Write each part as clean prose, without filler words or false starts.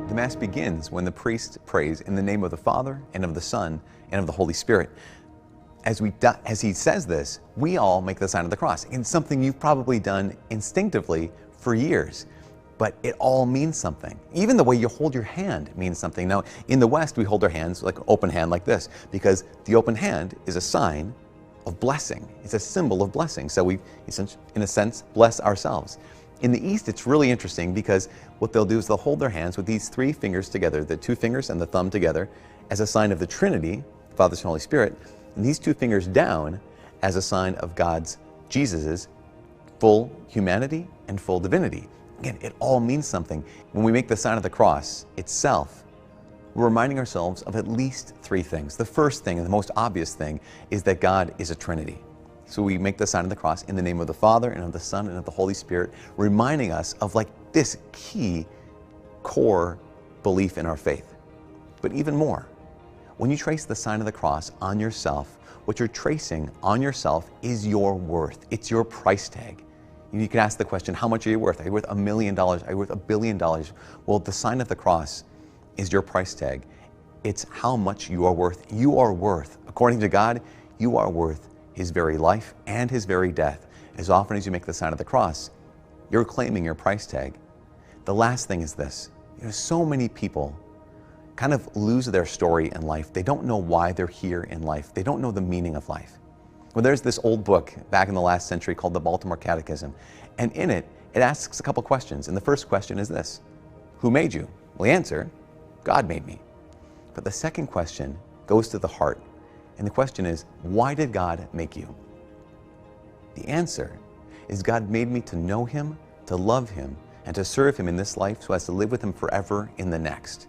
The Mass begins when the priest prays in the name of the Father, and of the Son, and of the Holy Spirit. As he says this, we all make the sign of the cross. It's something you've probably done instinctively for years, but it all means something. Even the way you hold your hand means something. Now, in the West, we hold our hands like an open hand like this, because the open hand is a sign of blessing. It's a symbol of blessing. So we, in a sense, bless ourselves. In the East, it's really interesting because what they'll do is they'll hold their hands with these three fingers together, the two fingers and the thumb together, as a sign of the Trinity, Father, Son, Holy Spirit, and these two fingers down as a sign of Jesus's full humanity and full divinity. Again, it all means something. When we make the sign of the cross itself, we're reminding ourselves of at least three things. The first thing, and the most obvious thing, is that God is a Trinity. So we make the sign of the cross in the name of the Father, and of the Son, and of the Holy Spirit, reminding us of this key core belief in our faith. But even more, when you trace the sign of the cross on yourself, what you're tracing on yourself is your worth. It's your price tag. You can ask the question, how much are you worth? Are you worth $1 million? Are you worth $1 billion? Well, the sign of the cross is your price tag. It's how much you are worth. You are worth, according to God, you are worth His very life and His very death. As often as you make the sign of the cross, you're claiming your price tag. The last thing is this. So many people kind of lose their story in life. They don't know why they're here in life. They don't know the meaning of life. Well, there's this old book back in the last century called the Baltimore Catechism. And in it, it asks a couple questions. And the first question is this: who made you? Well, the answer, God made me. But the second question goes to the heart. And the question is, why did God make you? The answer is God made me to know Him, to love Him, and to serve Him in this life so as to live with Him forever in the next.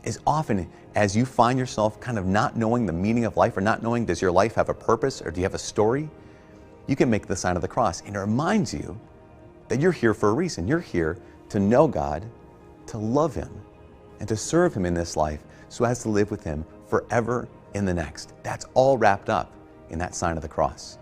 As often as you find yourself kind of not knowing the meaning of life, or not knowing, does your life have a purpose, or do you have a story, you can make the sign of the cross. And it reminds you that you're here for a reason. You're here to know God, to love Him, and to serve Him in this life so as to live with Him forever in the next. That's all wrapped up in that sign of the cross.